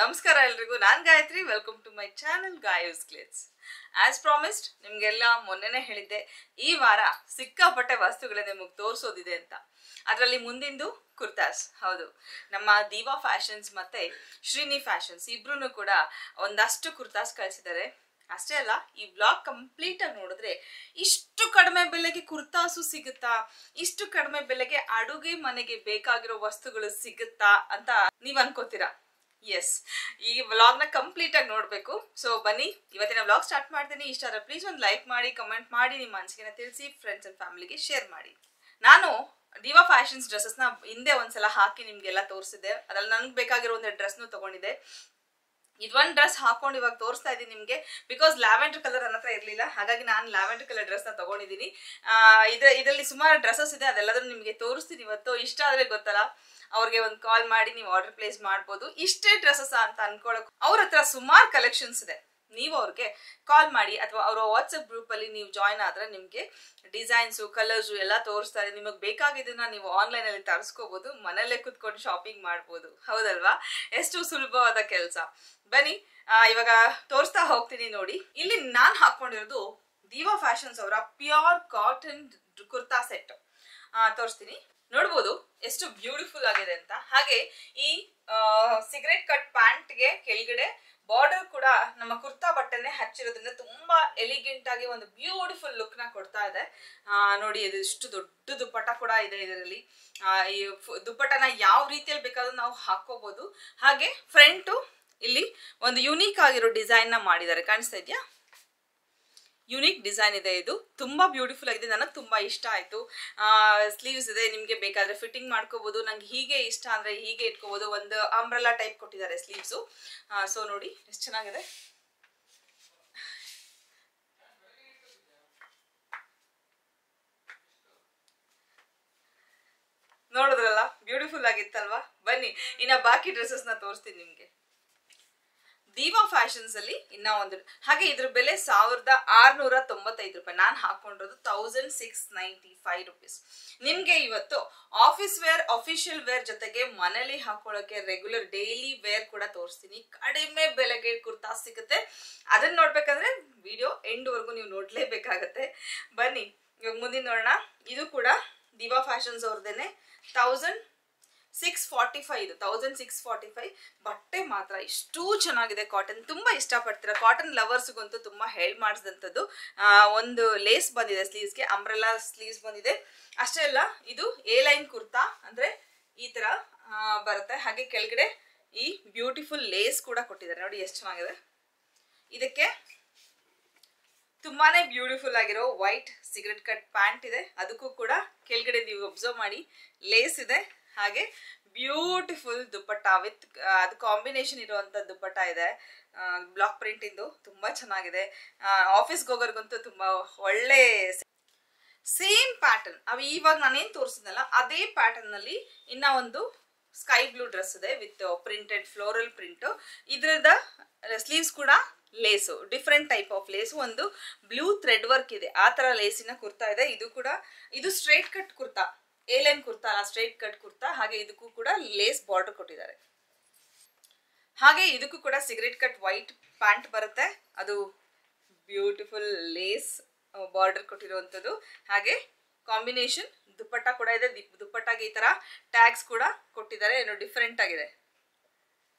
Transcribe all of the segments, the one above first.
ನಮಸ್ಕಾರ ಎಲ್ರಿಗೂ, ನಾನು Gayathri. Welcome to my channel Gayu's ಕ್ಲೇಟ್ಸ್. ಆಸ್ ಪ್ರಾಮಿಸ್ಡ್ ನಿಮಗೆಲ್ಲ ಮೊನ್ನೆನೇ ಹೇಳಿದ್ದೆ, ಈ ವಾರ ಸಿಕ್ಕಾಪಟ್ಟೆ ವಸ್ತುಗಳೇ ನಿಮಗೆ ತೋರಿಸೋದಿದೆ ಅಂತ. ಅದರಲ್ಲಿ ಮುಂದಿಂದು ಕುರ್ತಾಸ್. ಹೌದು, ನಮ್ಮ ದೀವಾ ಫ್ಯಾಷನ್ಸ್ ಮತ್ತೆ ಶ್ರೀನಿ ಫ್ಯಾಷನ್ಸ್ ಇಬ್ರು ಕೂಡ ಒಂದಷ್ಟು ಕುರ್ತಾಸ್ ಕಳಿಸಿದ್ದಾರೆ. ಅಷ್ಟೇ ಅಲ್ಲ, ಈ ಬ್ಲಾಗ್ ಕಂಪ್ಲೀಟ್ ಆಗಿ ನೋಡಿದ್ರೆ ಇಷ್ಟು ಕಡಿಮೆ ಬೆಲೆಗೆ ಕುರ್ತಾಸು ಸಿಗುತ್ತಾ, ಇಷ್ಟು ಕಡಿಮೆ ಬೆಲೆಗೆ ಅಡುಗೆ ಮನೆಗೆ ಬೇಕಾಗಿರೋ ವಸ್ತುಗಳು ಸಿಗುತ್ತಾ ಅಂತ ನೀವ್ ಅನ್ಕೋತೀರಾ. ಎಸ್, ಈ ವ್ಲಾಗ್ ನ ಕಂಪ್ಲೀಟ್ ಆಗಿ ನೋಡ್ಬೇಕು. ಸೊ ಬನ್ನಿ, ಇವತ್ತಿನ ವ್ಲಾಗ್ ಸ್ಟಾರ್ಟ್ ಮಾಡ್ತೀನಿ. ಇಷ್ಟ ಆದ್ರೆ ಪ್ಲೀಸ್ ಒಂದು ಲೈಕ್ ಮಾಡಿ, ಕಮೆಂಟ್ ಮಾಡಿ, ನಿಮ್ಮ ಅನಿಸಿಕೆನ ತಿಳಿಸಿ, ಫ್ರೆಂಡ್ಸ್ ಅಂಡ್ ಫ್ಯಾಮಿಲಿಗೆ ಶೇರ್ ಮಾಡಿ. ನಾನು ದೀವಾ ಫ್ಯಾಷನ್ಸ್ ಡ್ರೆಸ್ಸಸ್ ನ ಹಿಂದೆ ಒಂದ್ಸಲ ಹಾಕಿ ನಿಮ್ಗೆಲ್ಲ ತೋರಿಸಿದ್ದೆ. ಅದ್ರಲ್ಲಿ ನನ್ಗೆ ಬೇಕಾಗಿರೋ ಒಂದು ಡ್ರೆಸ್ನು ತಗೊಂಡಿದ್ದೆ. ಇದೊಂದು ಡ್ರೆಸ್ ಹಾಕೊಂಡು ಇವಾಗ ತೋರಿಸ್ತಾ ಇದ್ದೀನಿ ನಿಮ್ಗೆ, ಬಿಕಾಸ್ ಲ್ಯಾವೆಂಡರ್ ಕಲರ್ ನನ್ನ ಹತ್ರ ಇರ್ಲಿಲ್ಲ, ಹಾಗಾಗಿ ನಾನು ಲ್ಯಾವೆಂಡರ್ ಕಲರ್ ಡ್ರೆಸ್ ನ ತಗೊಂಡಿದ್ದೀನಿ. ಇದರಲ್ಲಿ ಸುಮಾರು ಡ್ರೆಸ್ಸಸ್ ಇದೆ, ಅದೆಲ್ಲದನ್ನು ನಿಮಗೆ ತೋರಿಸ್ತೀನಿ ಇವತ್ತು. ಇಷ್ಟ ಆದ್ರೆ ಗೊತ್ತಲ್ಲ, ಅವ್ರಿಗೆ ಒಂದು ಕಾಲ್ ಮಾಡಿ ನೀವು ಆರ್ಡರ್ ಪ್ಲೇಸ್ ಮಾಡ್ಬೋದು. ಇಷ್ಟೇ ಡ್ರೆಸ್ಸಸ್ ಅಂತ ಅನ್ಕೊಳಕ್ ಅವ್ರ ಹತ್ರ ಸುಮಾರು ಕಲೆಕ್ಷನ್ಸ್ ಇದೆ. ನೀವು ಅವ್ರಿಗೆ ಕಾಲ್ ಮಾಡಿ ಅಥವಾ ಅವರ ವಾಟ್ಸಪ್ ಗ್ರೂಪ್ ಅಲ್ಲಿ ನೀವು ಜಾಯ್ನ್ ಆದ್ರೆ ನಿಮ್ಗೆ ಡಿಸೈನ್ಸು, ಕಲರ್ಸು ಎಲ್ಲ ತೋರಿಸ್ತಾರೆ. ನಿಮಗೆ ಬೇಕಾಗಿದ್ದನ್ನ ನೀವು ಆನ್ಲೈನ್ ಅಲ್ಲಿ ತರಿಸ್ಕೋಬಹುದು, ಮನೆಯಲ್ಲೇ ಕುತ್ಕೊಂಡು ಶಾಪಿಂಗ್ ಮಾಡ್ಬೋದು. ಹೌದಲ್ವಾ? ಎಷ್ಟು ಸುಲಭವಾದ ಕೆಲಸ. ಬನ್ನಿ, ಇವಾಗ ತೋರಿಸ್ತಾ ಹೋಗ್ತೀನಿ. ನೋಡಿ, ಇಲ್ಲಿ ನಾನ್ ಹಾಕೊಂಡಿರೋದು ದೀವಾ ಫ್ಯಾಷನ್ಸ್ ಅವರ ಪ್ಯೂರ್ ಕಾಟನ್ ಕುರ್ತಾ ಸೆಟ್ ತೋರಿಸ್ತೀನಿ. ನೋಡ್ಬೋದು ಎಷ್ಟು ಬ್ಯೂಟಿಫುಲ್ ಆಗಿದೆ ಅಂತ. ಹಾಗೆ ಈ ಸಿಗರೇಟ್ ಕಟ್ ಪ್ಯಾಂಟ್ಗೆ ಕೆಳಗಡೆ ಬಾರ್ಡರ್ ಕೂಡ ನಮ್ಮ ಕುರ್ತಾ ಬಟ್ಟೆನೆ ಹಚ್ಚಿರೋದ್ರಿಂದ ತುಂಬಾ ಎಲಿಗೆಂಟ್ ಆಗಿ ಒಂದು ಬ್ಯೂಟಿಫುಲ್ ಲುಕ್ ನ ಕೊಡ್ತಾ ಇದೆ. ನೋಡಿ, ಇದು ಇಷ್ಟು ದೊಡ್ಡ ದುಪ್ಪಟ್ಟ ಕೂಡ ಇದೆ ಇದರಲ್ಲಿ. ಈ ದುಪ್ಪಟ್ಟನ ಯಾವ ರೀತಿಯಲ್ಲಿ ಬೇಕಾದ್ರೂ ನಾವು ಹಾಕೋಬಹುದು. ಹಾಗೆ ಫ್ರಂಟು ಇಲ್ಲಿ ಒಂದು ಯುನೀಕ್ ಆಗಿರೋ ಡಿಸೈನ್ ನ ಮಾಡಿದ್ದಾರೆ. ಕಾಣಿಸ್ತಾ ಇದೆಯಾ? ಯುನೀಕ್ ಡಿಸೈನ್ ಇದೆ. ಇದು ತುಂಬಾ ಬ್ಯೂಟಿಫುಲ್ ಆಗಿದೆ, ನನಗೆ ತುಂಬಾ ಇಷ್ಟ ಆಯ್ತು. ಸ್ಲೀವ್ಸ್ ಇದೆ, ನಿಮ್ಗೆ ಬೇಕಾದ್ರೆ ಫಿಟ್ಟಿಂಗ್ ಮಾಡ್ಕೋಬಹುದು. ನಂಗೆ ಹೀಗೆ ಇಷ್ಟ ಅಂದ್ರೆ ಹೀಗೆ ಇಟ್ಕೋಬಹುದು. ಒಂದು ಅಂಬ್ರೆಲಾ ಟೈಪ್ ಕೊಟ್ಟಿದ್ದಾರೆ ಸ್ಲೀವ್ಸು. ಸೊ ನೋಡಿ ಎಷ್ಟು ಚೆನ್ನಾಗಿದೆ. ನೋಡಿದ್ರಲ್ಲ, ಬ್ಯೂಟಿಫುಲ್ ಆಗಿತ್ತಲ್ವಾ? ಬನ್ನಿ, ಇನ್ನ ಬಾಕಿ ಡ್ರೆಸ್ಸಸ್ ನ ತೋರಿಸ್ತೀನಿ ನಿಮ್ಗೆ. ದೀವಾ ಫ್ಯಾಷನ್ಸ್ ಅಲ್ಲಿ ಇನ್ನ ಒಂದು, ಹಾಗೆ ಇದ್ರ ಬೆಲೆ 1695 ರೂಪಾಯಿ. ನಾನು ಹಾಕೊಂಡಿರೋದು 1695 ರುಪೀಸ್. ನಿಮ್ಗೆ ಇವತ್ತು ಆಫೀಸ್ ವೇರ್, ಅಫಿಷಿಯಲ್ ವೇರ್ ಜೊತೆಗೆ ಮನೇಲಿ ಹಾಕೊಳ್ಳೋಕೆ ರೆಗ್ಯುಲರ್ ಡೈಲಿ ವೇರ್ ಕೂಡ ತೋರಿಸ್ತೀನಿ. ಕಡಿಮೆ ಬೆಲೆಗೆ ಕುರ್ತಾ ಸಿಗುತ್ತೆ. ಅದನ್ನ ನೋಡ್ಬೇಕಂದ್ರೆ ವಿಡಿಯೋ ಎಂಡ್ ವರ್ಗು ನೀವು ನೋಡ್ಲೇಬೇಕಾಗತ್ತೆ. ಬನ್ನಿ, ಇವಾಗ ಮುಂದಿನ ನೋಡೋಣ. ಇದು ಕೂಡ ದೀವಾ ಫ್ಯಾಷನ್ಸ್ ಅವ್ರದೇನೆ. 1645 ಇದು. 1645 ಬಟ್ಟೆ ಮಾತ್ರ ಇಷ್ಟು ಚೆನ್ನಾಗಿದೆ. ಕಾಟನ್ ತುಂಬಾ ಇಷ್ಟಪಡ್ತೀರಾ. ಕಾಟನ್ ಲವರ್ಸ್ಗಂತೂ ತುಂಬಾ ಹೇಳಿ ಮಾಡಿಸಿದಂಥದ್ದು. ಒಂದು ಲೇಸ್ ಬಂದಿದೆ ಸ್ಲೀವ್ಸ್ಗೆ, ಅಂಬ್ರೆಲಾ ಸ್ಲೀವ್ಸ್ ಬಂದಿದೆ. ಅಷ್ಟೇ ಅಲ್ಲ, ಇದು ಎ ಲೈನ್ ಕುರ್ತಾ ಅಂದ್ರೆ ಈ ತರ ಬರುತ್ತೆ. ಹಾಗೆ ಕೆಳಗಡೆ ಈ ಬ್ಯೂಟಿಫುಲ್ ಲೇಸ್ ಕೂಡ ಕೊಟ್ಟಿದ್ದಾರೆ. ನೋಡಿ ಎಷ್ಟು ಚೆನ್ನಾಗಿದೆ. ಇದಕ್ಕೆ ತುಂಬಾನೇ ಬ್ಯೂಟಿಫುಲ್ ಆಗಿರೋ ವೈಟ್ ಸಿಗರೆಟ್ ಕಟ್ ಪ್ಯಾಂಟ್ ಇದೆ. ಅದಕ್ಕೂ ಕೂಡ ಕೆಳಗಡೆ ನೀವು ಅಬ್ಸರ್ವ್ ಮಾಡಿ ಲೇಸ್ ಇದೆ. ಹಾಗೆ ಬ್ಯೂಟಿಫುಲ್ ದುಪ್ಪಟ್ಟ ವಿತ್ ಅದು ಕಾಂಬಿನೇಷನ್ ಇರುವಂತ ದುಪ್ಪಟ್ಟ ಇದೆ. ಬ್ಲಾಕ್ ಪ್ರಿಂಟ್ ಇಂದು ತುಂಬಾ ಚೆನ್ನಾಗಿದೆ. ಆಫೀಸ್ಗೆ ಹೋಗೋರ್ಗಂತೂ ತುಂಬಾ ಒಳ್ಳೆ ಸೇಮ್ ಪ್ಯಾಟರ್ನ್. ಇವಾಗ ನಾನೇನ್ ತೋರಿಸಿದ್ನಲ್ಲ ಅದೇ ಪ್ಯಾಟರ್ನ್ ನಲ್ಲಿ ಇನ್ನ ಒಂದು ಸ್ಕೈ ಬ್ಲೂ ಡ್ರೆಸ್ ಇದೆ ವಿತ್ ಪ್ರಿಂಟೆಡ್ ಫ್ಲೋರಲ್ ಪ್ರಿಂಟ್. ಇದ್ರದ ಸ್ಲೀವ್ಸ್ ಕೂಡ ಲೇಸು, ಡಿಫ್ರೆಂಟ್ ಟೈಪ್ ಆಫ್ ಲೇಸು. ಒಂದು ಬ್ಲೂ ಥ್ರೆಡ್ ವರ್ಕ್ ಇದೆ, ಆ ತರ ಲೇಸಿನ ಕುರ್ತಾ ಇದೆ. ಇದು ಕೂಡ ಇದು straight cut kurta, A line kurta ಅಲ್ಲ, ಸ್ಟ್ರೈಟ್ ಕಟ್ ಕುರ್ತಾ. ಹಾಗೆ ಇದಕ್ಕೂ ಕೂಡ ಲೇಸ್ ಬಾರ್ಡರ್ ಕೊಟ್ಟಿದ್ದಾರೆ. ಹಾಗೆ ಇದಕ್ಕೂ ಕೂಡ ಸಿಗರೇಟ್ ಕಟ್ ವೈಟ್ ಪ್ಯಾಂಟ್ ಬರುತ್ತೆ. ಅದು ಬ್ಯೂಟಿಫುಲ್ ಲೇಸ್ ಬಾರ್ಡರ್ ಕೊಟ್ಟಿರುವಂಥದ್ದು. ಹಾಗೆ ಕಾಂಬಿನೇಷನ್ ದುಪ್ಪಟ್ಟ ಕೂಡ ಇದೆ. ದುಪ್ಪಟ್ಟಾಗೆ ಈ ತರ ಟ್ಯಾಗ್ಸ್ ಕೂಡ ಕೊಟ್ಟಿದ್ದಾರೆ, ಏನೋ ಡಿಫ್ರೆಂಟ್ ಆಗಿದೆ.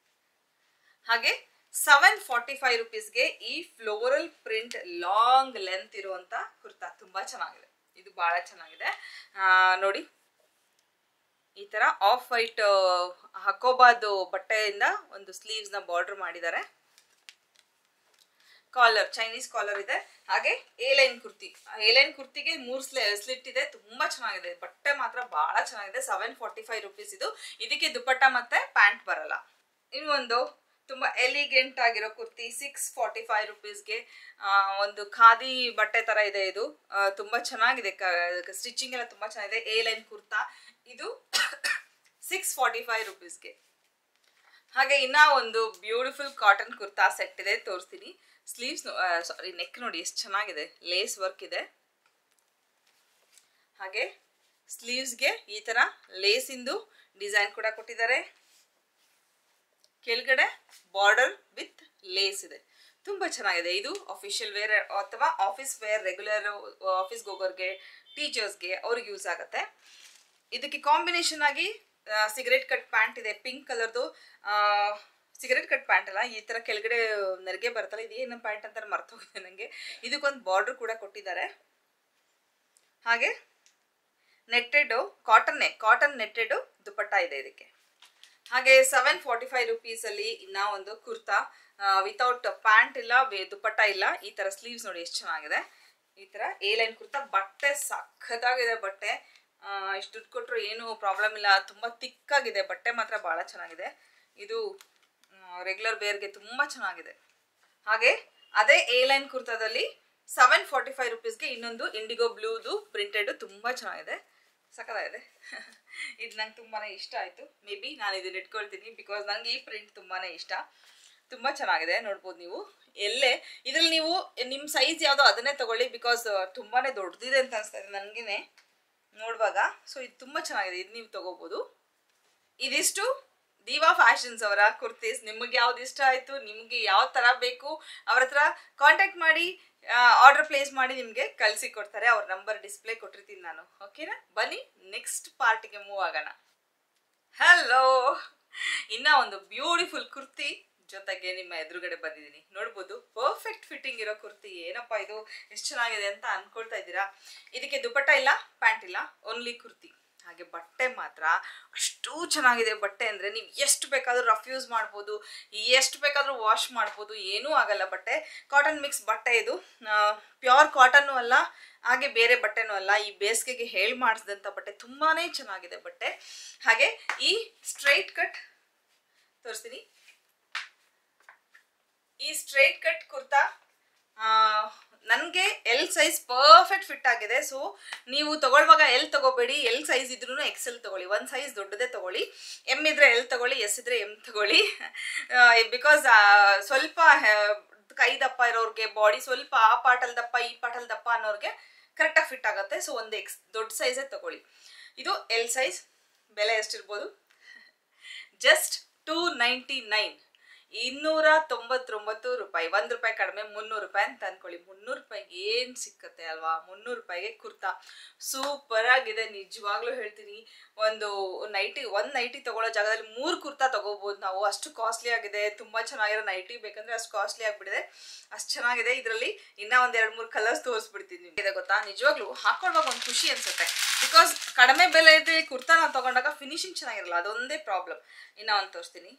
ಹಾಗೆ 745 ರುಪೀಸ್ಗೆ ಈ ಫ್ಲೋರಲ್ ಪ್ರಿಂಟ್ ಲಾಂಗ್ ಲೆಂತ್ ಇರುವಂತ ಕುರ್ತಾ ತುಂಬಾ ಚೆನ್ನಾಗಿದೆ. ಇದು ಬಹಳ ಚೆನ್ನಾಗಿದೆ. ನೋಡಿ, ಈ ತರ ಆಫ್ ವೈಟ್ ಹಕೋಬಾದು ಬಟ್ಟೆಯಿಂದ ಒಂದು ಸ್ಲೀವ್ಸ್ ನ ಬಾರ್ಡರ್ ಮಾಡಿದ್ದಾರೆ. ಕಾಲರ್ ಚೈನೀಸ್ ಕಾಲರ್ ಇದೆ. ಹಾಗೆ A line kurti, A line ಕುರ್ತಿಗೆ 3 ಸ್ಲಿಟ್ ಇದೆ. ತುಂಬಾ ಚೆನ್ನಾಗಿದೆ. ಬಟ್ಟೆ ಮಾತ್ರ ಬಹಳ ಚೆನ್ನಾಗಿದೆ. 745 ರುಪೀಸ್ ಇದು. ಇದಕ್ಕೆ ದುಪ್ಪಟ್ಟ ಮತ್ತೆ ಪ್ಯಾಂಟ್ ಬರಲ್ಲ. ಇನ್ನೊಂದು ತುಂಬಾ ಎಲಿಗೆಂಟ್ ಆಗಿರೋ ಕುರ್ತಿ 645 ರುಪೀಸ್ಗೆ. ಒಂದು ಖಾದಿ ಬಟ್ಟೆ ತರ ಇದೆ. ಇದು ತುಂಬಾ ಚೆನ್ನಾಗಿದೆ. ಸ್ಟಿಚಿಂಗ್ ಎಲ್ಲ ತುಂಬಾ ಚೆನ್ನಾಗಿದೆ. ಎ ಲೈನ್ ಕುರ್ತಾ ಇದು 645 ರುಪೀಸ್ಗೆ. ಹಾಗೆ ಇನ್ನ ಒಂದು ಬ್ಯೂಟಿಫುಲ್ ಕಾಟನ್ ಕುರ್ತಾ ಸೆಟ್ ಇದೆ, ತೋರಿಸ್ತೀನಿ. ಸ್ಲೀವ್ಸ್ ಸಾರಿ ನೆಕ್ ನೋಡಿ ಎಷ್ಟು ಚೆನ್ನಾಗಿದೆ, ಲೇಸ್ ವರ್ಕ್ ಇದೆ. ಹಾಗೆ ಸ್ಲೀವ್ಸ್ಗೆ ಈ ತರ ಲೇಸ್ ಇಂದು ಡಿಸೈನ್ ಕೂಡ ಕೊಟ್ಟಿದ್ದಾರೆ. ಕೆಳಗಡೆ ಬಾರ್ಡರ್ ವಿತ್ ಲೇಸ್ ಇದೆ. ತುಂಬ ಚೆನ್ನಾಗಿದೆ. ಇದು ಅಫಿಷಿಯಲ್ ವೇರ್ ಅಥವಾ ಆಫೀಸ್ ವೇರ್, ರೆಗ್ಯುಲರ್ ಆಫೀಸ್ಗೆ ಹೋಗೋರಿಗೆ, ಟೀಚರ್ಸ್ಗೆ ಅವ್ರಿಗೆ ಯೂಸ್ ಆಗುತ್ತೆ. ಇದಕ್ಕೆ ಕಾಂಬಿನೇಷನ್ ಆಗಿ ಸಿಗರೇಟ್ ಕಟ್ ಪ್ಯಾಂಟ್ ಇದೆ, ಪಿಂಕ್ ಕಲರ್ದು. ಸಿಗರೇಟ್ ಕಟ್ ಪ್ಯಾಂಟ್ ಅಲ್ಲ, ಈ ಥರ ಕೆಳಗಡೆ ನೆರಿಗೆ ಬರುತ್ತಲ್ಲ, ಇದು ಏನು ಪ್ಯಾಂಟ್ ಅಂತಾರೆ ಮರ್ತೋಗಿದೆ ನನಗೆ. ಇದಕ್ಕೊಂದು ಬಾರ್ಡರ್ ಕೂಡ ಕೊಟ್ಟಿದ್ದಾರೆ. ಹಾಗೆ ನೆಟ್ಟೆಡು ಕಾಟನ್ ನೆಟ್ಟೆಡು ದುಪಟ್ಟ ಇದೆ ಇದಕ್ಕೆ. ಹಾಗೆ 745 ರುಪೀಸಲ್ಲಿ ಇನ್ನೂ ಒಂದು ಕುರ್ತಾ ವಿತೌಟ್ ಪ್ಯಾಂಟ್ ಇಲ್ಲ, ದುಪಟ್ಟ ಇಲ್ಲ. ಈ ಥರ ಸ್ಲೀವ್ಸ್ ನೋಡಿ ಎಷ್ಟು ಚೆನ್ನಾಗಿದೆ. ಈ ಥರ ಎ ಲೈನ್ ಕುರ್ತಾ. ಬಟ್ಟೆ ಸಖತ್ತಾಗಿದೆ. ಬಟ್ಟೆ ಇಷ್ಟು ದುಡ್ಡು ಕೊಟ್ಟರು ಏನೂ ಪ್ರಾಬ್ಲಮ್ ಇಲ್ಲ. ತುಂಬ ತಿಕ್ಕಾಗಿದೆ. ಬಟ್ಟೆ ಮಾತ್ರ ಭಾಳ ಚೆನ್ನಾಗಿದೆ. ಇದು ರೆಗ್ಯುಲರ್ ವೇರ್ಗೆ ತುಂಬ ಚೆನ್ನಾಗಿದೆ. ಹಾಗೆ ಅದೇ ಎ ಲೈನ್ ಕುರ್ತಾದಲ್ಲಿ 745 ರುಪೀಸ್ಗೆ ಇನ್ನೊಂದು ಇಂಡಿಗೋ ಬ್ಲೂದು ಪ್ರಿಂಟೆಡ್ ತುಂಬ ಚೆನ್ನಾಗಿದೆ. ಸಖತ್ತಾಗಿದೆ. ಇದು ನಂಗೆ ತುಂಬಾ ಇಷ್ಟ ಆಯಿತು. ಮೇ ಬಿ ನಾನು ಇದನ್ನ ಇಟ್ಕೊಳ್ತೀನಿ, ಬಿಕಾಸ್ ನನಗೆ ಈ ಪ್ರಿಂಟ್ ತುಂಬಾ ಇಷ್ಟ. ತುಂಬ ಚೆನ್ನಾಗಿದೆ. ನೋಡ್ಬೋದು ನೀವು. ಇದರಲ್ಲಿ ನೀವು ನಿಮ್ಮ ಸೈಜ್ ಯಾವುದೋ ಅದನ್ನೇ ತೊಗೊಳ್ಳಿ, ಬಿಕಾಸ್ ತುಂಬಾ ದೊಡ್ಡದಿದೆ ಅಂತ ಅನಿಸ್ತಾ ಇದೆ ನನಗೇ ನೋಡುವಾಗ. ಸೊ ಇದು ತುಂಬ ಚೆನ್ನಾಗಿದೆ. ಇದು ನೀವು ತೊಗೋಬೋದು. ಇದಿಷ್ಟು ದೀವಾ ಫ್ಯಾಷನ್ಸ್ ಅವರ ಕುರ್ತೀಸ್. ನಿಮಗೆ ಯಾವ್ದು ಇಷ್ಟ ಆಯಿತು, ನಿಮಗೆ ಯಾವ ಥರ ಬೇಕು, ಅವ್ರ ಹತ್ರ ಕಾಂಟ್ಯಾಕ್ಟ್ ಮಾಡಿ ಆರ್ಡರ್ ಪ್ಲೇಸ್ ಮಾಡಿ ನಿಮಗೆ ಕಳಿಸಿ ಕೊಡ್ತಾರೆ. ಅವ್ರ ನಂಬರ್ ಡಿಸ್ಪ್ಲೇ ಕೊಟ್ಟಿರ್ತೀನಿ ನಾನು. ಓಕೆನಾ? ಬನ್ನಿ ನೆಕ್ಸ್ಟ್ ಪಾರ್ಟಿಗೆ ಮೂವ್ ಆಗೋಣ. ಹಲೋ, ಇನ್ನ ಒಂದು ಬ್ಯೂಟಿಫುಲ್ ಕುರ್ತಿ ಜೊತೆಗೆ ನಿಮ್ಮ ಎದುರುಗಡೆ ಬಂದಿದ್ದೀನಿ. ನೋಡ್ಬೋದು, ಪರ್ಫೆಕ್ಟ್ ಫಿಟ್ಟಿಂಗ್ ಇರೋ ಕುರ್ತಿ. ಏನಪ್ಪ ಇದು ಎಷ್ಟು ಚೆನ್ನಾಗಿದೆ ಅಂತ ಅನ್ಕೊಳ್ತಾ ಇದ್ದೀರಾ. ಇದಕ್ಕೆ ದುಪಟ್ಟ ಇಲ್ಲ, ಪ್ಯಾಂಟ್ ಇಲ್ಲ, ಓನ್ಲಿ ಕುರ್ತಿ. ಹಾಗೆ ಬಟ್ಟೆ ಮಾತ್ರ ಅಷ್ಟು ಚೆನ್ನಾಗಿದೆ. ಬಟ್ಟೆ ಅಂದರೆ ನೀವು ಎಷ್ಟು ಬೇಕಾದರೂ ರಫ್ ಯೂಸ್ ಮಾಡ್ಬೋದು, ಎಷ್ಟು ಬೇಕಾದರೂ ವಾಶ್ ಮಾಡ್ಬೋದು, ಏನೂ ಆಗಲ್ಲ. ಬಟ್ಟೆ ಕಾಟನ್ ಮಿಕ್ಸ್ ಬಟ್ಟೆ. ಇದು ಪ್ಯೂರ್ ಕಾಟನ್ನು ಅಲ್ಲ, ಹಾಗೆ ಬೇರೆ ಬಟ್ಟೆನೂ ಅಲ್ಲ. ಈ ಬೇಸಿಗೆಗೆ ಹೇಳಿ ಮಾಡಿಸಿದಂಥ ಬಟ್ಟೆ. ತುಂಬಾ ಚೆನ್ನಾಗಿದೆ ಬಟ್ಟೆ. ಹಾಗೆ ಈ ಸ್ಟ್ರೈಟ್ ಕಟ್ ತೋರಿಸ್ತೀನಿ. ಈ ಸ್ಟ್ರೈಟ್ ಕಟ್ ಕುರ್ತಾ ನನಗೆ ಎಲ್ ಸೈಜ್ ಪರ್ಫೆಕ್ಟ್ ಫಿಟ್ ಆಗಿದೆ. ಸೊ ನೀವು ತಗೊಳ್ಳುವಾಗ ಎಲ್ ತಗೋಬೇಡಿ. ಎಲ್ ಸೈಜ್ ಇದ್ರೂ ಎಕ್ಸೆಲ್ ತಗೊಳ್ಳಿ. ಒಂದು ಸೈಜ್ ದೊಡ್ಡದೇ ತಗೊಳ್ಳಿ. ಎಮ್ ಇದ್ರೆ ಎಲ್ ತಗೊಳ್ಳಿ, ಎಸ್ ಇದ್ರೆ ಎಮ್ ತಗೊಳ್ಳಿ. ಬಿಕಾಸ್ ಸ್ವಲ್ಪ ಕೈ ದಪ್ಪ ಇರೋರಿಗೆ, ಬಾಡಿ ಸ್ವಲ್ಪ ಆ ಪಾಟಲ್ ದಪ್ಪ ಈ ಪಾಟಲ್ ದಪ್ಪ ಅನ್ನೋರಿಗೆ ಕರೆಕ್ಟಾಗಿ ಫಿಟ್ ಆಗುತ್ತೆ. ಸೊ ಒಂದು ದೊಡ್ಡ ಸೈಜೇ ತಗೊಳ್ಳಿ. ಇದು ಎಲ್ ಸೈಜ್. ಬೆಲೆ ಎಷ್ಟಿರ್ಬೋದು? ಜಸ್ಟ್ 299, 299 ರೂಪಾಯಿ. 1 ರೂಪಾಯಿ ಕಡಿಮೆ, 300 ರೂಪಾಯಿ ಅಂತ ಅನ್ಕೊಳ್ಳಿ. 300 ರೂಪಾಯಿಗೆ ಏನು ಸಿಕ್ಕತ್ತೆ ಅಲ್ವಾ? 300 ರೂಪಾಯಿಗೆ ಕುರ್ತಾ ಸೂಪರ್ ಆಗಿದೆ. ನಿಜವಾಗ್ಲೂ ಹೇಳ್ತೀನಿ, ಒಂದು ನೈಟಿ ತಗೊಳ್ಳೋ ಜಾಗದಲ್ಲಿ 3 ಕುರ್ತಾ ತಗೋಬಹುದು ನಾವು. ಅಷ್ಟು ಕಾಸ್ಟ್ಲಿ ಆಗಿದೆ. ತುಂಬಾ ಚೆನ್ನಾಗಿರೋ ನೈಟಿ ಬೇಕಂದ್ರೆ ಅಷ್ಟು ಕಾಸ್ಟ್ಲಿ ಆಗ್ಬಿಟ್ಟಿದೆ. ಅಷ್ಟು ಚೆನ್ನಾಗಿದೆ. ಇದರಲ್ಲಿ ಇನ್ನೂ ಒಂದು 2-3 ಕಲರ್ಸ್ ತೋರಿಸ್ಬಿಡ್ತೀನಿ ನಿಮಗೆ. ಗೊತ್ತಾ, ನಿಜವಾಗ್ಲೂ ಹಾಕೊಳ್ಳುವಾಗ ಒಂದು ಖುಷಿ ಅನ್ಸುತ್ತೆ. ಬಿಕಾಸ್ ಕಡಿಮೆ ಬೆಲೆ ಇದೆ ಕುರ್ತಾ ನಾವು ತಗೊಂಡಾಗ ಫಿನಿಶಿಂಗ್ ಚೆನ್ನಾಗಿರಲ್ಲ, ಅದೊಂದೇ ಪ್ರಾಬ್ಲಮ್. ಇನ್ನೂ ಒಂದು ತೋರಿಸ್ತೀನಿ.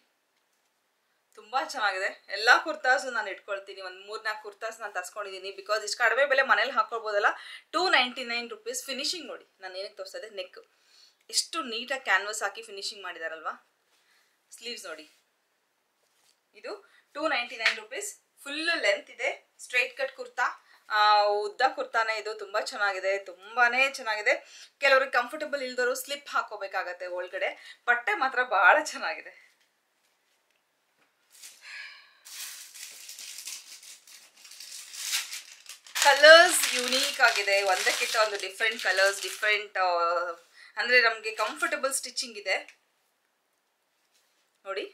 ತುಂಬ ಚೆನ್ನಾಗಿದೆ. ಎಲ್ಲ ಕುರ್ತಾಸು ನಾನು ಇಟ್ಕೊಳ್ತೀನಿ. ಒಂದು 3-4 ಕುರ್ತಾಸ್ ನಾನು ತರಿಸ್ಕೊಂಡಿದ್ದೀನಿ. ಬಿಕಾಸ್ ಇಷ್ಟು ಕಡಿಮೆ ಬೆಲೆ ಮನೇಲಿ ಹಾಕೊಳ್ಬೋದಲ್ಲ. 299 ರುಪೀಸ್. ಫಿನಿಶಿಂಗ್ ನೋಡಿ, ನಾನು ಏನಕ್ಕೆ ತೋರಿಸ್ತಾ ಇದ್ದೆ, ನೆಕ್ ಎಷ್ಟು ನೀಟಾಗಿ ಕ್ಯಾನ್ವಸ್ ಹಾಕಿ ಫಿನಿಶಿಂಗ್ ಮಾಡಿದಾರಲ್ವಾ. ಸ್ಲೀವ್ಸ್ ನೋಡಿ. ಇದು 299 ರುಪೀಸ್. ಫುಲ್ ಲೆಂತ್ ಇದೆ. ಸ್ಟ್ರೈಟ್ ಕಟ್ ಕುರ್ತಾ, ಉದ್ದ ಕುರ್ತಾನೆ ಇದು. ತುಂಬ ಚೆನ್ನಾಗಿದೆ, ತುಂಬಾ ಚೆನ್ನಾಗಿದೆ. ಕೆಲವ್ರಿಗೆ ಕಂಫರ್ಟಬಲ್ ಇಲ್ದವರು ಸ್ಲಿಪ್ ಹಾಕೋಬೇಕಾಗತ್ತೆ ಒಳಗಡೆ. ಬಟ್ಟೆ ಮಾತ್ರ ಭಾಳ ಚೆನ್ನಾಗಿದೆ. ಕಲರ್ಸ್ ಯುನೀಕ್ ಆಗಿದೆ. ಒಂದಕ್ಕಿಂತ ಒಂದು ಡಿಫ್ರೆಂಟ್ ಕಲರ್ಸ್, ಡಿಫ್ರೆಂಟ್ ಅಂದರೆ ನಮಗೆ ಕಂಫರ್ಟಬಲ್ ಸ್ಟಿಚಿಂಗ್ ಇದೆ ನೋಡಿ.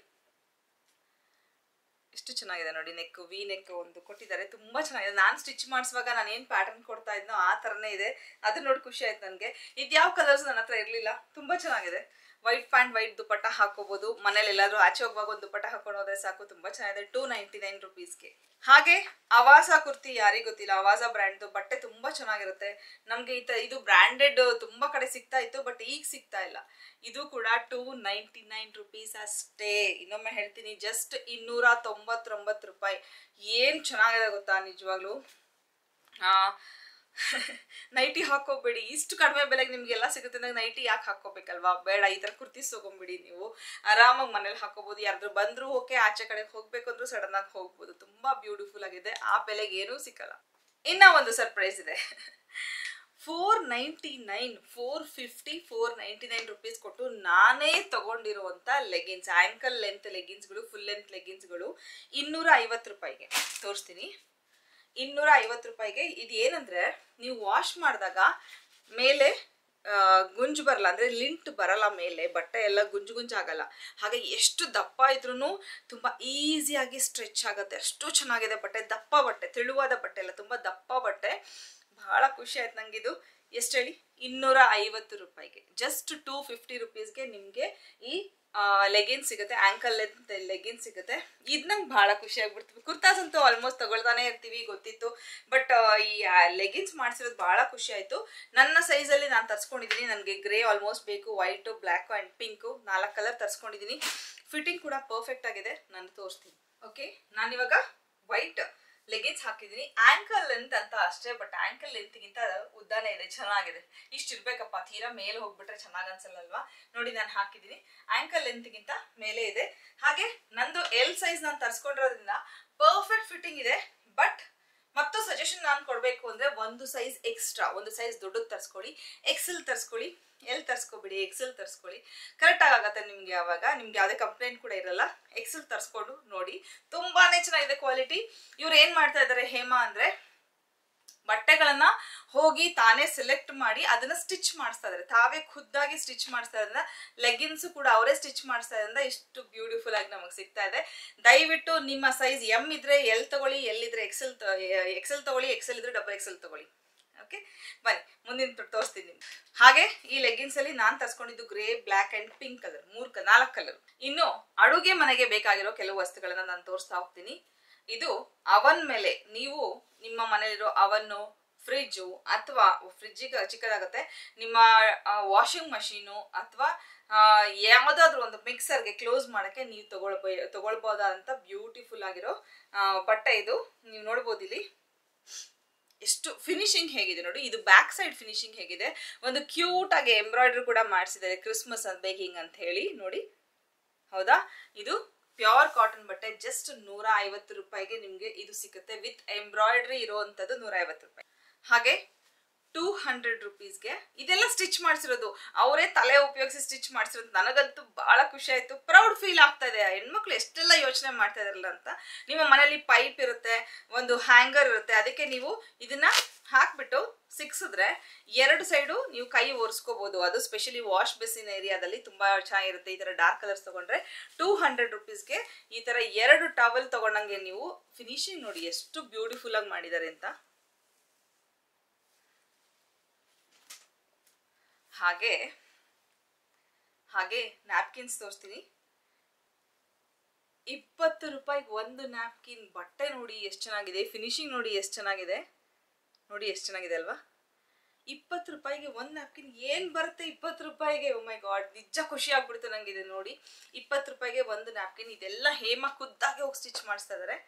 ಎಷ್ಟು ಚೆನ್ನಾಗಿದೆ ನೋಡಿ. ನೆಕ್ ವಿ ನೆಕ್ ಒಂದು ಕೊಟ್ಟಿದ್ದಾರೆ. ತುಂಬ ಚೆನ್ನಾಗಿದೆ. ನಾನು ಸ್ಟಿಚ್ ಮಾಡಿಸುವಾಗ ನಾನು ಏನು ಪ್ಯಾಟರ್ನ್ ಕೊಡ್ತಾ ಇದ್ನೋ ಆ ಥರನೇ ಇದೆ. ಅದು ನೋಡಿ ಖುಷಿ ಆಯ್ತು ನನಗೆ. ಇದು ಯಾವ ಕಲರ್ಸ್ ನನ್ನ ಹತ್ರ ಇರಲಿಲ್ಲ. ತುಂಬ ಚೆನ್ನಾಗಿದೆ. ವೈಟ್ ಪ್ಯಾಂಟ್, ವೈಟ್ ದುಪಟ್ಟ ಹಾಕೋಬಹುದು. ಮನೇಲಿ ಎಲ್ಲಾದ್ರೂ ಆಚೆ ಹೋಗುವಾಗ ಒಂದು ದುಪಟ್ಟ ಹಾಕೊಂಡು ಹೋದ್ರೆ ಸಾಕು. ತುಂಬ ಚೆನ್ನಾಗಿದೆ. 299 ರುಪೀಸ್ಗೆ. ಹಾಗೆ ಅವಾಜಾ ಕುರ್ತಿ, ಯಾರಿಗೂ ಗೊತ್ತಿಲ್ಲ, ಅವಾಜಾ ಬ್ರ್ಯಾಂಡ್ದು ಬಟ್ಟೆ ತುಂಬ ಚೆನ್ನಾಗಿರುತ್ತೆ. ನಮಗೆ ಇದು ಬ್ರ್ಯಾಂಡೆಡ್ ತುಂಬ ಕಡೆ ಸಿಗ್ತಾ ಇತ್ತು, ಬಟ್ ಈಗ ಸಿಗ್ತಾ ಇಲ್ಲ. ಇದು ಕೂಡ 299 ರುಪೀಸ್ ಅಷ್ಟೇ. ಇನ್ನೊಮ್ಮೆ ಹೇಳ್ತೀನಿ, ಜಸ್ಟ್ 299 ರೂಪಾಯಿ. ಏನು ಚೆನ್ನಾಗಿದೆ ಗೊತ್ತಾ ನಿಜವಾಗ್ಲೂ. ನೈಟಿ ಹಾಕೋಬೇಡಿ. ಇಷ್ಟು ಕಡಿಮೆ ಬೆಲೆಗೆ ನಿಮ್ಗೆಲ್ಲ ಸಿಗುತ್ತೆ ಅಂದಾಗ ನೈಟಿ ಯಾಕೆ ಹಾಕೋಬೇಕಲ್ವಾ? ಬೇಡ. ಈ ಥರ ಕುರ್ತೀಸ್ ತೊಗೊಂಬಿಡಿ. ನೀವು ಆರಾಮಾಗಿ ಮನೇಲಿ ಹಾಕೋಬಹುದು. ಯಾರಾದ್ರೂ ಬಂದರೂ ಓಕೆ, ಆಚೆ ಕಡೆಗೆ ಹೋಗ್ಬೇಕು ಅಂದ್ರೂ ಸಡನ್ ಆಗಿ ಹೋಗ್ಬೋದು. ತುಂಬ ಬ್ಯೂಟಿಫುಲ್ ಆಗಿದೆ. ಆ ಬೆಲೆಗೆ ಏನೂ ಸಿಕ್ಕಲ್ಲ. ಇನ್ನ ಒಂದು ಸರ್ಪ್ರೈಸ್ ಇದೆ. 499, 450, 499 ರುಪೀಸ್ ಕೊಟ್ಟು ನಾನೇ ತಗೊಂಡಿರುವಂಥ ಲೆಗಿನ್ಸ್, ಆ್ಯಂಕಲ್ ಲೆಂತ್ ಲೆಗಿನ್ಸ್ಗಳು, ಫುಲ್ ಲೆಂತ್ ಲೆಗಿನ್ಸ್ಗಳು 250 ರೂಪಾಯಿಗೆ ತೋರಿಸ್ತೀನಿ. 250 ರೂಪಾಯಿಗೆ. ಇದು ಏನಂದರೆ, ನೀವು ವಾಶ್ ಮಾಡಿದಾಗ ಮೇಲೆ ಗುಂಜು ಬರಲ್ಲ, ಅಂದರೆ ಲಿಂಟ್ ಬರಲ್ಲ ಮೇಲೆ, ಬಟ್ಟೆ ಎಲ್ಲ ಗುಂಜು ಗುಂಜು ಆಗಲ್ಲ. ಹಾಗೆ ಎಷ್ಟು ದಪ್ಪ ಇದ್ರೂ ತುಂಬ ಈಸಿಯಾಗಿ ಸ್ಟ್ರೆಚ್ ಆಗುತ್ತೆ. ಅಷ್ಟು ಚೆನ್ನಾಗಿದೆ ಬಟ್ಟೆ. ದಪ್ಪ ಬಟ್ಟೆ, ತೆಳುವಾದ ಬಟ್ಟೆ ಅಲ್ಲ, ತುಂಬ ದಪ್ಪ ಬಟ್ಟೆ. ಬಹಳ ಖುಷಿ ಆಯ್ತು ನಂಗೆ. ಇದು ಎಷ್ಟು ಹೇಳಿ, 250 ರೂಪಾಯಿಗೆ, ಜಸ್ಟ್ 250 ರುಪೀಸ್ಗೆ ನಿಮಗೆ ಈ ಲೆಗಿನ್ಸ್ ಸಿಗುತ್ತೆ. ಆ್ಯಂಕಲ್ ಲೆಂತ್ ಲೆಗಿನ್ಸ್ ಸಿಗುತ್ತೆ. ಇದು ನಂಗೆ ಭಾಳ ಖುಷಿ ಆಗ್ಬಿಡ್ತೀವಿ. ಕುರ್ತಾಸ್ ಅಂತೂ ಆಲ್ಮೋಸ್ಟ್ ತಗೊಳ್ತಾನೆ ಇರ್ತೀವಿ, ಗೊತ್ತಿತ್ತು. ಬಟ್ ಈ ಲೆಗಿನ್ಸ್ ಮಾಡಿಸಿರೋದು ಭಾಳ ಖುಷಿ ಆಯಿತು. ನನ್ನ ಸೈಜಲ್ಲಿ ನಾನು ತರಿಸ್ಕೊಂಡಿದ್ದೀನಿ. ನನಗೆ ಗ್ರೇ ಆಲ್ಮೋಸ್ಟ್ ಬೇಕು, white, black and pink 4 colour ತರಿಸ್ಕೊಂಡಿದ್ದೀನಿ. ಫಿಟ್ಟಿಂಗ್ ಕೂಡ ಪರ್ಫೆಕ್ಟ್ ಆಗಿದೆ. ನಾನು ತೋರಿಸ್ತೀನಿ. ಓಕೆ, ನಾನಿವಾಗ ವೈಟ್ ಲೆಗಿನ್ಸ್ ಹಾಕಿದ್ದೀನಿ. ಆ್ಯಂಕಲ್ ಲೆಂತ್ ಅಂತ ಅಷ್ಟೇ, ಬಟ್ ಆ್ಯಂಕಲ್ ಲೆಂತ್ಗಿಂತ ಉದ್ದಾನೆ ಇದೆ, ಚೆನ್ನಾಗಿದೆ. ಇಷ್ಟು ಇರಬೇಕಪ್ಪ, ತೀರಾ ಮೇಲೆ ಹೋಗ್ಬಿಟ್ರೆ ಚೆನ್ನಾಗಿ ಅನ್ಸಲ್ಲಲ್ವಾ. ನೋಡಿ, ನಾನು ಹಾಕಿದ್ದೀನಿ. ಆ್ಯಂಕಲ್ ಲೆಂತ್ಗಿಂತ ಮೇಲೆ ಇದೆ. ಹಾಗೆ ನಂದು ಎಲ್ ಸೈಜ್ ನಾನು ತರಿಸ್ಕೊಂಡಿರೋದ್ರಿಂದ ಪರ್ಫೆಕ್ಟ್ ಫಿಟ್ಟಿಂಗ್ ಇದೆ. ಬಟ್ ಮತ್ತು ಸಜೆಷನ್ ನಾನು ಕೊಡಬೇಕು ಅಂದರೆ, ಒಂದು ಸೈಜ್ ಎಕ್ಸ್ಟ್ರಾ, ಒಂದು ಸೈಜ್ ದೊಡ್ಡದು ತರಿಸ್ಕೊಳ್ಳಿ. ಎಕ್ಸೆಲ್ ತರಿಸ್ಕೊಳ್ಳಿ, ಎಲ್ ತರಿಸ್ಕೊಬಿಡಿ, ಎಕ್ಸೆಲ್ ತರಿಸ್ಕೊಳ್ಳಿ. ಕರೆಕ್ಟಾಗಿ ಆಗುತ್ತೆ ನಿಮಗೆ. ಆವಾಗ ನಿಮ್ಗೆ ಯಾವುದೇ ಕಂಪ್ಲೇಂಟ್ ಕೂಡ ಇರಲ್ಲ. ಎಕ್ಸೆಲ್ ತರಿಸ್ಕೊಂಡು ನೋಡಿ, ತುಂಬಾ ಚೆನ್ನಾಗಿದೆ ಕ್ವಾಲಿಟಿ. ಇವ್ರು ಏನು ಮಾಡ್ತಾ ಇದ್ದಾರೆ ಹೇಮಾ ಅಂದರೆ, ಬಟ್ಟೆಗಳನ್ನ ಹೋಗಿ ತಾನೇ ಸೆಲೆಕ್ಟ್ ಮಾಡಿ ಅದನ್ನ ಸ್ಟಿಚ್ ಮಾಡಿಸ್ತಾ ಇದ್ದಾರೆ. ತಾವೇ ಖುದ್ದಾಗಿ ಸ್ಟಿಚ್ ಮಾಡಿಸ್ತಾ ಇದ್ರಿಂದ, ಲೆಗಿನ್ಸು ಕೂಡ ಅವರೇ ಸ್ಟಿಚ್ ಮಾಡಿಸ್ತಾ ಇದ್ರಿಂದ ಇಷ್ಟು ಬ್ಯೂಟಿಫುಲ್ ಆಗಿ ನಮಗೆ ಸಿಗ್ತಾ ಇದೆ. ದಯವಿಟ್ಟು ನಿಮ್ಮ ಸೈಜ್ ಎಮ್ ಇದ್ರೆ ಎಲ್ ತಗೊಳ್ಳಿ, ಎಲ್ ಇದ್ರೆ ಎಕ್ಸೆಲ್ ತಗೊಳ್ಳಿ, ಎಕ್ಸೆಲ್ ಇದ್ರೆ ಡಬಲ್ ಎಕ್ಸೆಲ್ ತಗೊಳ್ಳಿ. ಓಕೆ, ಬನ್ನಿ ಮುಂದಿನ ತೋರಿಸ್ತೀನಿ. ಹಾಗೆ ಈ ಲೆಗಿನ್ಸ್ ಅಲ್ಲಿ ನಾನು ತರಿಸ್ಕೊಂಡಿದ್ದು grey, black and pink colour, 4 colour. ಇನ್ನು ಅಡುಗೆ ಮನೆಗೆ ಬೇಕಾಗಿರೋ ಕೆಲವು ವಸ್ತುಗಳನ್ನ ನಾನು ತೋರಿಸ್ತಾ ಹೋಗ್ತೀನಿ. ಇದು ಅವನ್ ಮೇಲೆ, ನೀವು ನಿಮ್ಮ ಮನೆಯಲ್ಲಿರೋ ಅವನ್ನು, ಫ್ರಿಜ್ಜು, ಅಥವಾ ಫ್ರಿಜ್ಜಿಗೆ ಚಿಕ್ಕದಾಗುತ್ತೆ, ನಿಮ್ಮ ವಾಷಿಂಗ್ ಮಷೀನು, ಅಥವಾ ಯಾವುದಾದ್ರೂ ಒಂದು ಮಿಕ್ಸರ್ಗೆ ಕ್ಲೋಸ್ ಮಾಡೋಕ್ಕೆ ನೀವು ತಗೊಳ್ಬೋದಾದಂಥ ಬ್ಯೂಟಿಫುಲ್ ಆಗಿರೋ ಬಟ್ಟೆ ಇದು. ನೀವು ನೋಡ್ಬೋದು ಇಲ್ಲಿ ಎಷ್ಟು ಫಿನಿಶಿಂಗ್ ಹೇಗಿದೆ ನೋಡಿ. ಇದು ಬ್ಯಾಕ್ ಸೈಡ್ ಫಿನಿಶಿಂಗ್ ಹೇಗಿದೆ. ಒಂದು ಕ್ಯೂಟ್ ಆಗಿ ಎಂಬ್ರಾಯ್ಡ್ರಿ ಕೂಡ ಮಾಡಿಸಿದ್ದಾರೆ, ಕ್ರಿಸ್ಮಸ್ ಬೇಕಿಂಗ್ ಅಂತ ಹೇಳಿ. ನೋಡಿ, ಹೌದಾ? ಇದು ಪ್ಯೂರ್ ಕಾಟನ್ ಬಟ್ಟೆ. ಜಸ್ಟ್ 150 ರೂಪಾಯಿಗೆ ನಿಮಗೆ ಇದು ಸಿಗುತ್ತೆ. ವಿತ್ ಎಂಬ್ರಾಯ್ಡ್ರಿ ಇರೋವಂಥದ್ದು 150 ರೂಪಾಯಿ. ಹಾಗೆ 200 ರುಪೀಸ್ಗೆ ಇದೆಲ್ಲ ಸ್ಟಿಚ್ ಮಾಡಿಸಿರೋದು, ಅವರೇ ತಲೆ ಉಪಯೋಗಿಸಿ ಸ್ಟಿಚ್ ಮಾಡಿಸಿರೋದು. ನನಗಂತೂ ಬಹಳ ಖುಷಿ ಆಯ್ತು, ಪ್ರೌಡ್ ಫೀಲ್ ಆಗ್ತಾ ಇದೆ. ಹೆಣ್ಮಕ್ಳು ಎಷ್ಟೆಲ್ಲ ಯೋಚನೆ ಮಾಡ್ತಾ ಇದಾರಲ್ಲ ಅಂತ. ನಿಮ್ಮ ಮನೇಲಿ ಪೈಪ್ ಇರುತ್ತೆ, ಒಂದು ಹ್ಯಾಂಗರ್ ಇರುತ್ತೆ, ಅದಕ್ಕೆ ನೀವು ಇದನ್ನ ಹಾಕ್ಬಿಟ್ಟು ಸಿಕ್ಸಿದ್ರೆ 2 ಸೈಡು ನೀವು ಕೈ ಒರೆಸ್ಕೋಬಹುದು. ಅದು ಸ್ಪೆಷಲಿ ವಾಶ್ ಬೇಸಿನ್ ಏರಿಯಾದಲ್ಲಿ ತುಂಬಾ ಚೆನ್ನಾಗಿರುತ್ತೆ. ಈ ತರ ಡಾರ್ಕ್ ಕಲರ್ಸ್ ತಗೊಂಡ್ರೆ 200 ರುಪೀಸ್ಗೆ ಈ ತರ 2 ಟವಲ್ ತಗೊಂಡಂಗೆ ನೀವು ಫಿನಿಶಿಂಗ್ ನೋಡಿ ಎಷ್ಟು ಬ್ಯೂಟಿಫುಲ್ ಆಗಿ ಮಾಡಿದ್ದಾರೆ ಅಂತ. ಹಾಗೆ ನ್ಯಾಪ್ಕಿನ್ಸ್ ತೋರಿಸ್ತೀನಿ. 20 ರೂಪಾಯಿಗೆ ಒಂದು ನ್ಯಾಪ್ಕಿನ್. ಬಟ್ಟೆ ನೋಡಿ ಎಷ್ಟು ಚೆನ್ನಾಗಿದೆ, ಫಿನಿಶಿಂಗ್ ನೋಡಿ ಎಷ್ಟು ಚೆನ್ನಾಗಿದೆ, ನೋಡಿ ಎಷ್ಟು ಚೆನ್ನಾಗಿದೆ ಅಲ್ವಾ. 20 ರೂಪಾಯಿಗೆ ಒಂದು ನ್ಯಾಪ್ಕಿನ್ ಏನು ಬರುತ್ತೆ 20 ರೂಪಾಯಿಗೆ? ಓ ಮೈ ಗಾಡ್, ನಿಜ ಖುಷಿ ಆಗ್ಬಿಡ್ತು ನಂಗೆ ಇದು ನೋಡಿ. 20 ರೂಪಾಯಿಗೆ ಒಂದು ನ್ಯಾಪ್ಕಿನ್. ಇದೆಲ್ಲ ಹೇಮ ಖುದ್ದಾಗಿ ಹೋಗಿ ಸ್ಟಿಚ್ ಮಾಡಿಸ್ತಾ ಇದ್ದಾರೆ.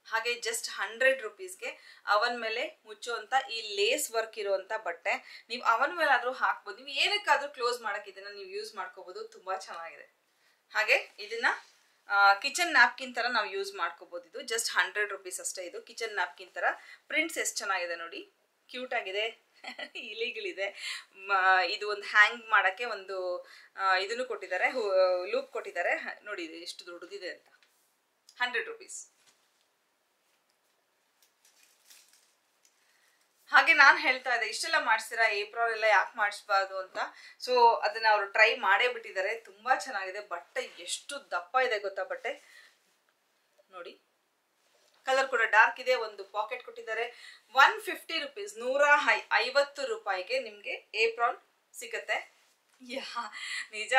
ಹಾಗೆ ಜಸ್ಟ್ 100 ರುಪೀಸ್ಗೆ ಅವನ್ ಮೇಲೆ ಮುಚ್ಚುವಂತ ಈ ಲೇಸ್ ವರ್ಕ್ ಇರುವಂತ ಬಟ್ಟೆ. ನೀವು ಅವನ್ ಮೇಲೆ ಆದ್ರೂ ಹಾಕ್ಬೋದು, ನೀವು ಏನಕ್ಕಾದ್ರೂ ಕ್ಲೋಸ್ ಮಾಡಕ್ ಇದನ್ನ ನೀವು ಯೂಸ್ ಮಾಡ್ಕೋಬಹುದು. ತುಂಬಾ ಚೆನ್ನಾಗಿದೆ. ಹಾಗೆ ಇದನ್ನ ಕಿಚನ್ ನ್ಯಾಪ್ಕಿನ್ ತರ ನಾವು ಯೂಸ್ ಮಾಡ್ಕೋಬಹುದು. ಇದು ಜಸ್ಟ್ 100 ರುಪೀಸ್ ಅಷ್ಟೇ. ಇದು ಕಿಚನ್ ನ್ಯಾಪ್ಕಿನ್ ತರ. ಪ್ರಿಂಟ್ಸ್ ಎಷ್ಟು ಚೆನ್ನಾಗಿದೆ ನೋಡಿ, ಕ್ಯೂಟ್ ಆಗಿದೆ, ಇಲಿಗಳಿದೆ. ಇದು ಒಂದು ಹ್ಯಾಂಗ್ ಮಾಡಕ್ಕೆ ಒಂದು ಇದನ್ನು ಕೊಟ್ಟಿದ್ದಾರೆ, ಲೂಪ್ ಕೊಟ್ಟಿದ್ದಾರೆ ನೋಡಿ. ಇದು ಎಷ್ಟು ದೊಡ್ಡದಿದೆ ಅಂತ. 100 ರುಪೀಸ್. ಹಾಗೆ ನಾನು ಹೇಳ್ತಾ ಇದ್ದೆ, ಇಷ್ಟೆಲ್ಲ ಮಾಡಿಸ್ತೀರಾ, ಏಪ್ರಿಲ್ ಎಲ್ಲ ಯಾಕೆ ಮಾಡಿಸ್ಬಾರ್ದು ಅಂತ. ಸೊ ಅದನ್ನ ಅವರು ಟ್ರೈ ಮಾಡೇ ಬಿಟ್ಟಿದ್ದಾರೆ. ತುಂಬಾ ಚೆನ್ನಾಗಿದೆ. ಬಟ್ಟೆ ಎಷ್ಟು ದಪ್ಪ ಇದೆ ಗೊತ್ತಾ ಬಟ್ಟೆ ನೋಡಿ. ಕಲರ್ ಕೂಡ ಡಾರ್ಕ್ ಇದೆ. ಒಂದು ಪಾಕೆಟ್ ಕೊಟ್ಟಿದ್ದಾರೆ. 150 ರುಪೀಸ್, 150 ರೂಪಾಯಿಗೆ ನಿಮ್ಗೆ ಏಪ್ರಾನ್ ಸಿಗತ್ತೆ. ನಿಜ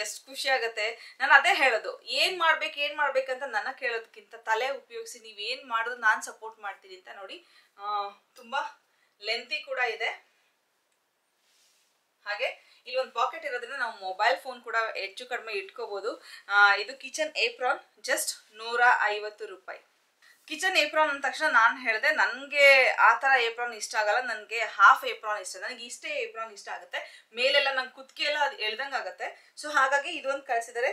ಎಷ್ಟು ಖುಷಿ ಆಗತ್ತೆ. ನಾನು ಅದೇ ಹೇಳೋದು, ಏನ್ ಮಾಡ್ಬೇಕಂತ ನನ್ನ ಕೇಳೋದಕ್ಕಿಂತ ತಲೆ ಉಪಯೋಗಿಸಿ ನೀವ್ ಏನ್ ಮಾಡೋದು ನಾನು ಸಪೋರ್ಟ್ ಮಾಡ್ತೀನಿ ಅಂತ. ನೋಡಿ, ತುಂಬಾ ಲೆಂತಿ ಕೂಡ ಇದೆ. ಹಾಗೆ ಇಲ್ಲಿ ಒಂದು ಪಾಕೆಟ್ ಇರೋದ್ರಿಂದ ನಾವು ಮೊಬೈಲ್ ಫೋನ್ ಕೂಡ ಹೆಚ್ಚು ಕಡಿಮೆ ಇಟ್ಕೋಬಹುದು. ಇದು ಕಿಚನ್ ಏಪ್ರಾನ್, ಜಸ್ಟ್ 150 ರೂಪಾಯಿ. ಕಿಚನ್ ಏಪ್ರಾನ್ ಅಂದ ತಕ್ಷಣ ನಾನು ಹೇಳಿದೆ, ನನಗೆ ಆ ಥರ ಏಪ್ರಾನ್ ಇಷ್ಟ ಆಗಲ್ಲ, ನನಗೆ ಹಾಫ್ ಏಪ್ರಾನ್ ಇಷ್ಟ. ನನಗೆ ಇಷ್ಟೇ ಏಪ್ರಾನ್ ಇಷ್ಟ ಆಗುತ್ತೆ. ಮೇಲೆಲ್ಲ ನಂಗೆ ಕುತ್ತಿಗೆ ಎಲ್ಲ ಅದು ಎಳ್ದಂಗೆ ಆಗುತ್ತೆ. ಸೊ ಹಾಗಾಗಿ ಇದೊಂದು ಕಳಿಸಿದರೆ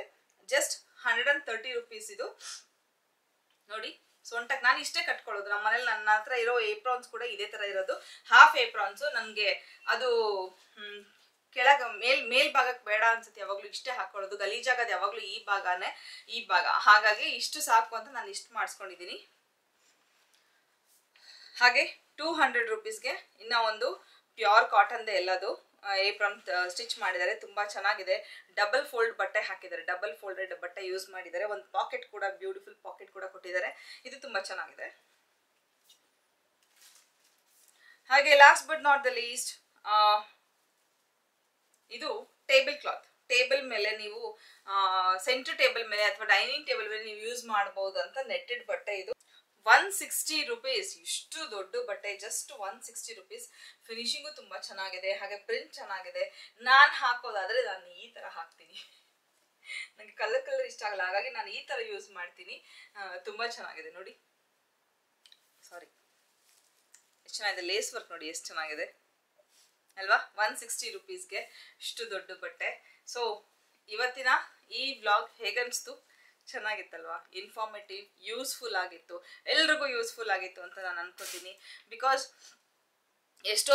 ಜಸ್ಟ್ 130 ರುಪೀಸ್. ಇದು ನೋಡಿ, ಸೊಂಟಕ್ಕೆ ನಾನು ಇಷ್ಟೇ ಕಟ್ಕೊಳ್ಳೋದು. ನಮ್ಮ ಮನೇಲಿ ನನ್ನ ಹತ್ರ ಇರೋ ಏಪ್ರಾನ್ಸ್ ಕೂಡ ಇದೇ ತರ ಇರೋದು, ಹಾಫ್ ಏಪ್ರಾನ್ಸು. ನನಗೆ ಅದು ಕೆಳಗ ಮೇಲ್ ಭಾಗಕ್ಕೆ ಬೇಡ ಅನ್ಸುತ್ತೆ, ಯಾವಾಗ್ಲೂ ಇಷ್ಟೇ ಹಾಕೊಳ್ಳೋದು. ಗಲೀಜಾಗದು ಯಾವಾಗ್ಲೂ ಈ ಭಾಗ. ಹಾಗಾಗಿ ಇಷ್ಟು ಸಾಕು ಅಂತ ನಾನು ಇಷ್ಟು ಮಾಡಿಸ್ಕೊಂಡಿದ್ದೀನಿ. ಹಾಗೆ 200 ರುಪೀಸ್ಗೆ ಇನ್ನ ಒಂದು ಪ್ಯೂರ್ ಕಾಟನ್ದೇ ಎಲ್ಲದು ಏಪ್ರನ್ ಸ್ಟಿಚ್ ಮಾಡಿದ್ದಾರೆ. ತುಂಬಾ ಚೆನ್ನಾಗಿದೆ. ಡಬಲ್ ಫೋಲ್ಡ್ ಬಟ್ಟೆ ಹಾಕಿದ್ದಾರೆ, ಡಬಲ್ ಫೋಲ್ಡೆಡ್ ಬಟ್ಟೆ ಯೂಸ್ ಮಾಡಿದ್ದಾರೆ. ಒಂದು ಪಾಕೆಟ್ ಕೂಡ ಬ್ಯೂಟಿಫುಲ್ ಪಾಕೆಟ್ ಕೂಡ ಕೊಟ್ಟಿದ್ದಾರೆ. ಇದು ತುಂಬಾ ಚೆನ್ನಾಗಿದೆ. ಹಾಗೆ last but not the least, ಇದು ಟೇಬಲ್ ಕ್ಲಾತ್. ಟೇಬಲ್ ಮೇಲೆ ನೀವು ಸೆಂಟರ್ ಟೇಬಲ್ ಮೇಲೆ ಅಥವಾ ಡೈನಿಂಗ್ ಟೇಬಲ್ ಮೇಲೆ ನೀವು ಯೂಸ್ ಮಾಡಬಹುದು ಅಂತ ನೆಟ್ಟೆಡ್ ಬಟ್ಟೆ. ಇದು 160 ರುಪೀಸ್. ಇಷ್ಟು ದೊಡ್ಡ ಬಟ್ಟೆ ಜಸ್ಟ್ 160 ರುಪೀಸ್. ಫಿನಿಶಿಂಗು ತುಂಬಾ ಚೆನ್ನಾಗಿದೆ, ಹಾಗೆ ಪ್ರಿಂಟ್ ಚೆನ್ನಾಗಿದೆ. ನಾನು ಹಾಕೋದಾದ್ರೆ ನಾನು ಈ ತರ ಹಾಕ್ತೀನಿ. ನನಗೆ ಕಲರ್ ಇಷ್ಟ ಆಗಲ್ಲ, ಹಾಗಾಗಿ ನಾನು ಈ ತರ ಯೂಸ್ ಮಾಡ್ತೀನಿ. ತುಂಬಾ ಚೆನ್ನಾಗಿದೆ ನೋಡಿ. ಸಾರಿ, ಎಷ್ಟು ಚೆನ್ನಾಗಿದೆ. ಲೇಸ್ ವರ್ಕ್ ನೋಡಿ ಎಷ್ಟು ಚೆನ್ನಾಗಿದೆ ಅಲ್ವಾ. 160 ರುಪೀಸ್ಗೆ ಇಷ್ಟು ದೊಡ್ಡ ಬಟ್ಟೆ. ಸೊ ಇವತ್ತಿನ ಈ ವ್ಲಾಗ್ ಹೇಗನ್ನಿಸ್ತು? ಚೆನ್ನಾಗಿತ್ತಲ್ವಾ? ಇನ್ಫಾರ್ಮೇಟಿವ್, ಯೂಸ್ಫುಲ್ ಆಗಿತ್ತು, ಎಲ್ರಿಗೂ ಯೂಸ್ಫುಲ್ ಆಗಿತ್ತು ಅಂತ ನಾನು ಅನ್ಕೋತೀನಿ. ಬಿಕಾಸ್ ಎಷ್ಟೋ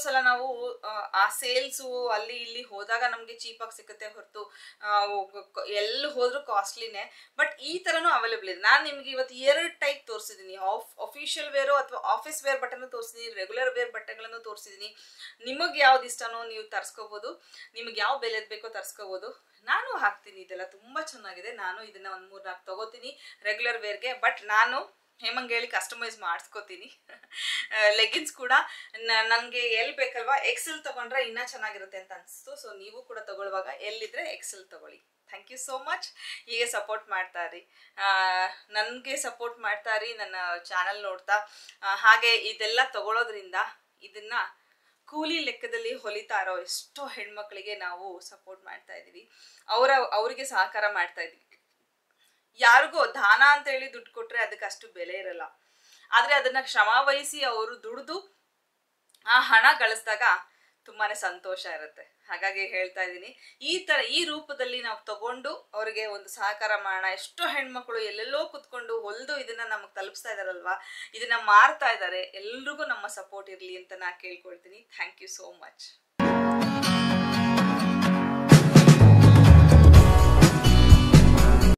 ಸಲ ನಾವು ಆ ಸೇಲ್ಸು ಅಲ್ಲಿ ಇಲ್ಲಿ ಹೋದಾಗ ನಮಗೆ ಚೀಪಾಗಿ ಸಿಗುತ್ತೆ ಹೊರತು ಎಲ್ಲಿ ಹೋದ್ರೂ ಕಾಸ್ಟ್ಲಿನೇ. ಬಟ್ ಈ ಥರನೂ ಅವೈಲೇಬಲ್ ಇದೆ. ನಾನು ನಿಮ್ಗೆ ಇವತ್ತು 2 ಟೈಪ್ ತೋರಿಸಿದ್ದೀನಿ. ಅಫಿಷಿಯಲ್ ವೇರು ಅಥವಾ ಆಫೀಸ್ ವೇರ್ ಬಟ್ಟೆನೂ ತೋರಿಸಿದ್ದೀನಿ, ರೆಗ್ಯುಲರ್ ವೇರ್ ಬಟ್ಟೆಗಳನ್ನು ತೋರಿಸಿದ್ದೀನಿ. ನಿಮಗೆ ಯಾವ್ದು ಇಷ್ಟನೋ ನೀವು ತರಿಸ್ಕೋಬೋದು, ನಿಮಗೆ ಯಾವ ಬೆಲೆದು ಬೇಕೋ ತರಿಸ್ಕೋಬೋದು. ನಾನು ಹಾಕ್ತೀನಿ ಇದೆಲ್ಲ, ತುಂಬ ಚೆನ್ನಾಗಿದೆ. ನಾನು ಇದನ್ನ ಒಂದು 3-4 ತಗೋತೀನಿ ರೆಗ್ಯುಲರ್ ವೇರ್ಗೆ. ಬಟ್ ನಾನು ಹೇಮಂಗೇಳಿ ಕಸ್ಟಮೈಸ್ ಮಾಡಿಸ್ಕೋತೀನಿ. ಲೆಗಿನ್ಸ್ ಕೂಡ ನನಗೆ ಎಲ್ಲಿ ಬೇಕಲ್ವಾ ಎಕ್ಸೆಲ್ ತಗೊಂಡ್ರೆ ಇನ್ನೂ ಚೆನ್ನಾಗಿರುತ್ತೆ ಅಂತ ಅನಿಸ್ತು. ಸೊ ನೀವು ಕೂಡ ತಗೊಳ್ಳುವಾಗ ಎಲ್ಲಿದ್ರೆ ಎಕ್ಸೆಲ್ ತಗೊಳ್ಳಿ. Thank you so much. ಹೀಗೆ ಸಪೋರ್ಟ್ ಮಾಡ್ತಾ ಇರಿ, ನನಗೆ ಸಪೋರ್ಟ್ ಮಾಡ್ತಾ ಇರಿ ನನ್ನ ಚಾನಲ್ ನೋಡ್ತಾ. ಹಾಗೆ ಇದೆಲ್ಲ ತಗೊಳ್ಳೋದ್ರಿಂದ ಇದನ್ನ ಕೂಲಿ ಲೆಕ್ಕದಲ್ಲಿ ಹೊಲಿತಾ ಇರೋ ಎಷ್ಟೋ ಹೆಣ್ಮಕ್ಳಿಗೆ ನಾವು ಸಪೋರ್ಟ್ ಮಾಡ್ತಾ ಇದ್ದೀವಿ. ಅವರಿಗೆ ಸಹಕಾರ ಮಾಡ್ತಾ ಇದ್ದೀವಿ. ಯಾರಿಗೋ ದಾನ ಅಂತ ಹೇಳಿ ದುಡ್ಡು ಕೊಟ್ರೆ ಅದಕ್ಕೆ ಅಷ್ಟು ಬೆಲೆ ಇರಲ್ಲ. ಆದ್ರೆ ಅದನ್ನ ಶ್ರಮ ವಹಿಸಿ ಅವರು ದುಡಿದು ಆ ಹಣ ಗಳಿಸಿದಾಗ ತುಂಬಾನೇ ಸಂತೋಷ ಇರುತ್ತೆ. ಹಾಗಾಗಿ ಹೇಳ್ತಾ ಇದ್ದೀನಿ, ಈ ರೂಪದಲ್ಲಿ ನಾವು ತಗೊಂಡು ಅವರಿಗೆ ಒಂದು ಸಹಕಾರ ಮಾಡೋಣ. ಎಷ್ಟೋ ಹೆಣ್ಮಕ್ಳು ಎಲ್ಲೆಲ್ಲೋ ಕುತ್ಕೊಂಡು ಹೊಲಿದು ಇದನ್ನ ನಮಗೆ ತಲುಪಿಸ್ತಾ ಇದಾರಲ್ವಾ, ಇದನ್ನ ಮಾರ್ತಾ ಇದ್ದಾರೆ. ಎಲ್ರಿಗೂ ನಮ್ಮ ಸಪೋರ್ಟ್ ಇರಲಿ ಅಂತ ನಾನು ಕೇಳ್ಕೊಳ್ತೀನಿ. Thank you so much.